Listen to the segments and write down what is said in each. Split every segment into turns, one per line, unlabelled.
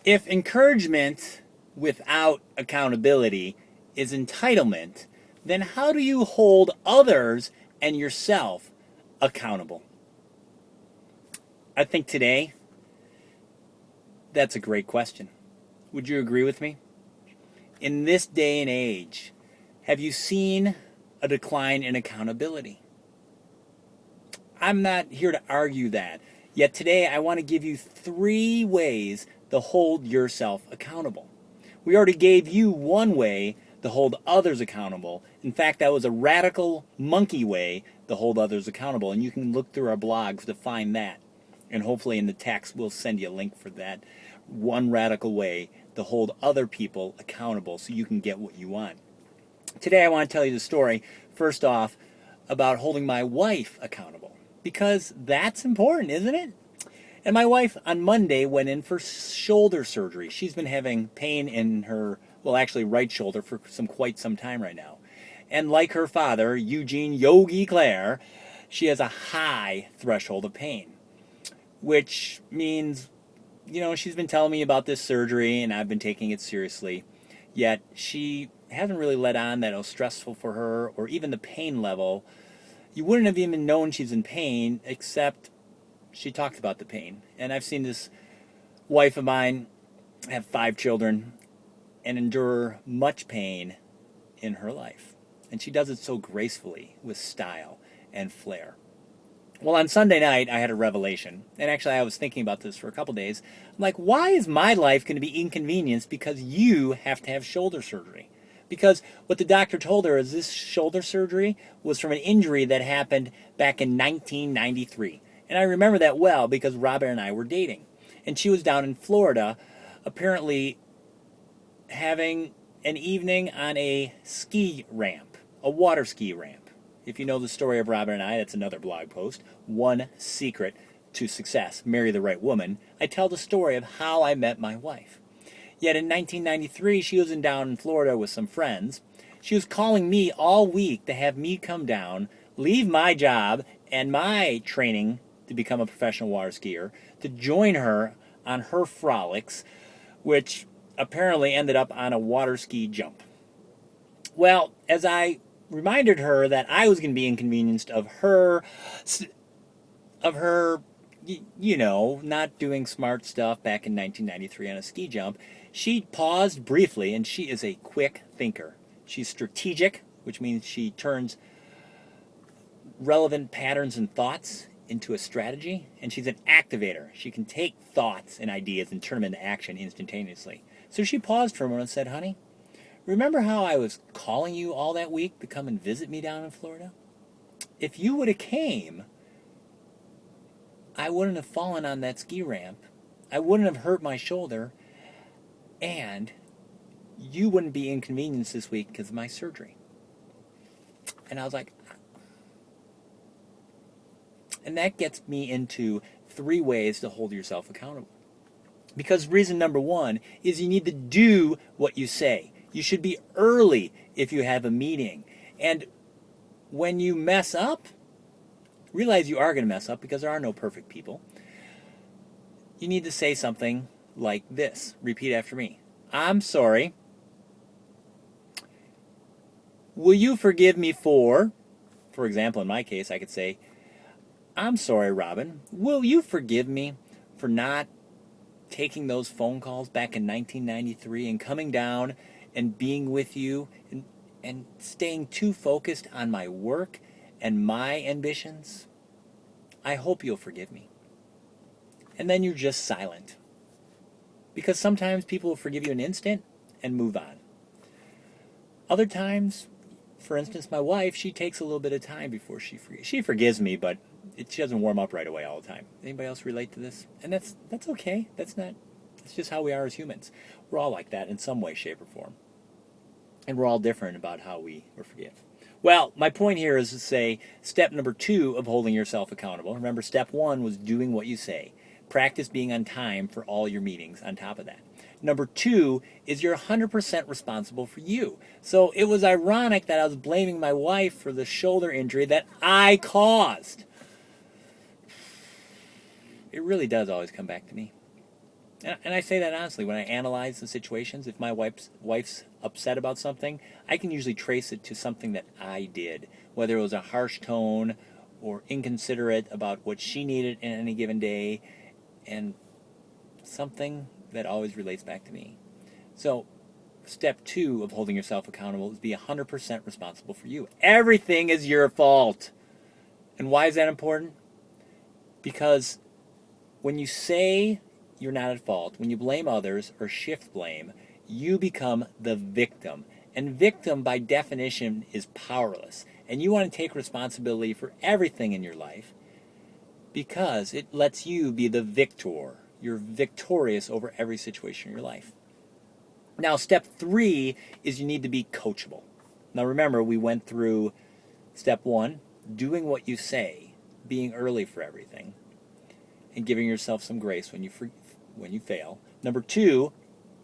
If encouragement without accountability is entitlement, then how do you hold others and yourself accountable? I think today that's a great question. Would you agree with me? In this day and age, have you seen a decline in accountability? I'm not here to argue that. Yet today I want to give you 3 ways to hold yourself accountable. We already gave you one way to hold others accountable. In fact, that was a radical monkey way to hold others accountable. And you can look through our blogs to find that. And hopefully in the text we'll send you a link for that one radical way to hold other people accountable so you can get what you want. Today I want to tell you the story, first off, about holding my wife accountable. Because that's important, isn't it? And my wife on Monday went in for shoulder surgery. She's been having pain in her, well, actually right shoulder for quite some time right now. And like her father, Eugene Yogi Clare, she has a high threshold of pain, which means, she's been telling me about this surgery and I've been taking it seriously. Yet she hasn't really let on that it was stressful for her or even the pain level. You wouldn't have even known she's in pain except she talked about the pain. And I've seen this wife of mine have 5 children and endure much pain in her life. And she does it so gracefully with style and flair. Well, on Sunday night, I had a revelation. And actually, I was thinking about this for a couple days. I'm like, why is my life going to be inconvenienced because you have to have shoulder surgery? Because what the doctor told her is this shoulder surgery was from an injury that happened back in 1993. And I remember that well because Robin and I were dating. And she was down in Florida, apparently having an evening on a ski ramp, a water ski ramp. If you know the story of Robin and I, that's another blog post, One Secret to Success, Marry the Right Woman. I tell the story of how I met my wife. Yet in 1993, she was down in Florida with some friends. She was calling me all week to have me come down, leave my job and my training to become a professional water skier, to join her on her frolics, which apparently ended up on a water ski jump. Well, as I reminded her that I was going to be inconvenienced of her, not doing smart stuff back in 1993 on a ski jump, she paused briefly, and she is a quick thinker. She's strategic, which means she turns relevant patterns and thoughts into a strategy, and she's an activator. She can take thoughts and ideas and turn them into action instantaneously. So she paused for a moment and said, honey, remember how I was calling you all that week to come and visit me down in Florida? If you would have came, I wouldn't have fallen on that ski ramp. I wouldn't have hurt my shoulder. And you wouldn't be inconvenienced this week because of my surgery. And I was like, and that gets me into 3 ways to hold yourself accountable. Because reason number 1 is you need to do what you say. You should be early if you have a meeting. And when you mess up, realize you are going to mess up because there are no perfect people. You need to say something like this. Repeat after me. I'm sorry. Will you forgive me for example, in my case, I could say, I'm sorry, Robin. Will you forgive me for not taking those phone calls back in 1993 and coming down and being with you and staying too focused on my work and my ambitions? I hope you'll forgive me. And then you're just silent. Because sometimes people will forgive you in an instant and move on. Other times, for instance, my wife, she takes a little bit of time before she forgives. She forgives me, but she doesn't warm up right away all the time. Anybody else relate to this? And that's okay. That's just how we are as humans. We're all like that in some way, shape, or form. And we're all different about how we forgive. Well, my point here is to say step number 2 of holding yourself accountable. Remember, step 1 was doing what you say. Practice being on time for all your meetings on top of that. Number 2 is you're 100% responsible for you. So it was ironic that I was blaming my wife for the shoulder injury that I caused. It really does always come back to me. And I say that honestly, when I analyze the situations, if my wife's upset about something, I can usually trace it to something that I did, whether it was a harsh tone or inconsiderate about what she needed in any given day, and something that always relates back to me. So, step 2 of holding yourself accountable is be 100% responsible for you. Everything is your fault. And why is that important? Because when you say you're not at fault, when you blame others or shift blame, you become the victim. And victim, by definition, is powerless. And you want to take responsibility for everything in your life because it lets you be the victor. You're victorious over every situation in your life. Now, step 3 is you need to be coachable. Now, remember, we went through step 1, doing what you say, being early for everything, and giving yourself some grace when you fail. Number 2,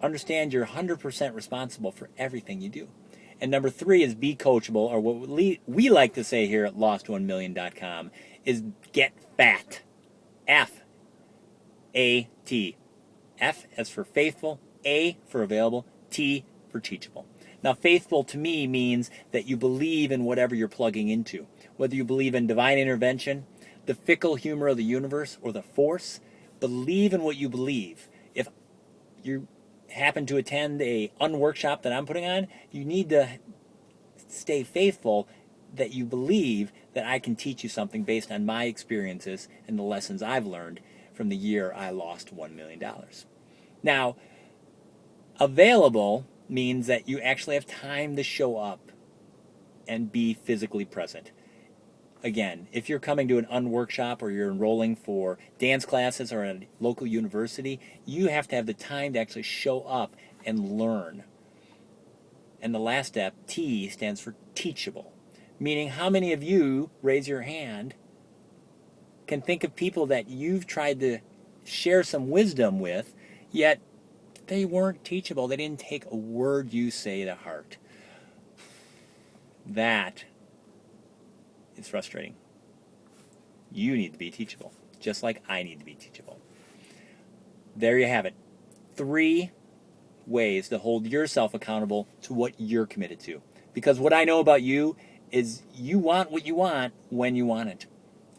understand you're 100% responsible for everything you do. And number 3 is be coachable, or what we like to say here at lost1million.com is get fat. F-A-T. F as for faithful, A for available, T for teachable. Now, faithful to me means that you believe in whatever you're plugging into. Whether you believe in divine intervention, the fickle humor of the universe, or the force, believe in what you believe. If you happen to attend a unworkshop that I'm putting on, you need to stay faithful that you believe that I can teach you something based on my experiences and the lessons I've learned from the year I lost $1 million. Now, available means that you actually have time to show up and be physically present. Again, if you're coming to an unworkshop or you're enrolling for dance classes or at a local university, you have to have the time to actually show up and learn. And the last step, T, stands for teachable, meaning how many of you, raise your hand, can think of people that you've tried to share some wisdom with, yet they weren't teachable. They didn't take a word you say to heart. That is frustrating. You need to be teachable, just like I need to be teachable. There you have it. 3 ways to hold yourself accountable to what you're committed to. Because what I know about you is you want what you want when you want it.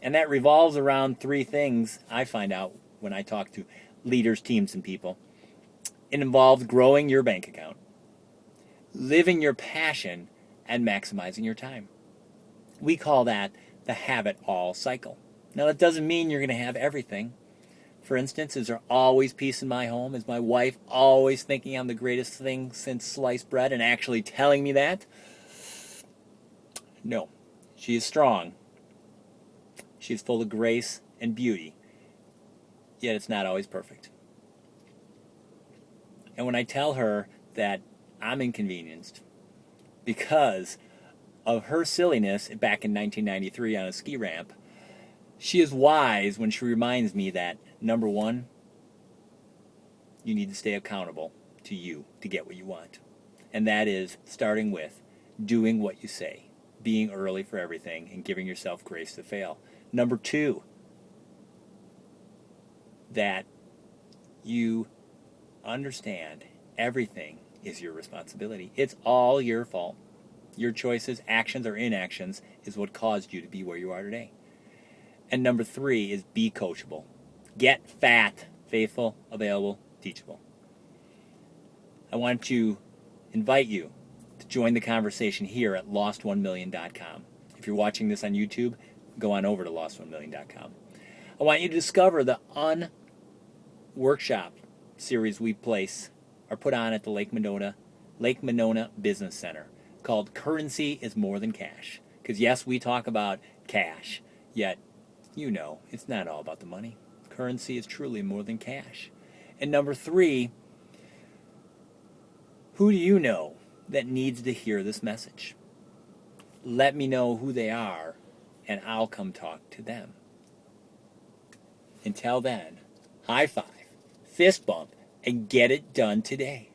And that revolves around 3 things I find out when I talk to leaders, teams, and people. It involves growing your bank account, living your passion, and maximizing your time. We call that the have it all cycle. Now, that doesn't mean you're going to have everything. For instance, is there always peace in my home? Is my wife always thinking I'm the greatest thing since sliced bread and actually telling me that? No. She is strong. She is full of grace and beauty. Yet it's not always perfect. And when I tell her that I'm inconvenienced because of her silliness back in 1993 on a ski ramp, she is wise when she reminds me that, number 1, you need to stay accountable to you to get what you want. And that is starting with doing what you say, being early for everything, and giving yourself grace to fail. Number 2, that you understand everything is your responsibility. It's all your fault. Your choices, actions, or inactions is what caused you to be where you are today. And number 3 is be coachable. Get fat, faithful, available, teachable. I want to invite you to join the conversation here at lost1million.com. If you're watching this on YouTube, go on over to lost1million.com. I want you to discover the workshop series we place or put on at the Lake Monona Business Center called Currency is More Than Cash. Because yes, we talk about cash, yet you know it's not all about the money. Currency is truly more than cash. And number 3, who do you know that needs to hear this message? Let me know who they are, and I'll come talk to them. Until then, high five, fist bump, and get it done today.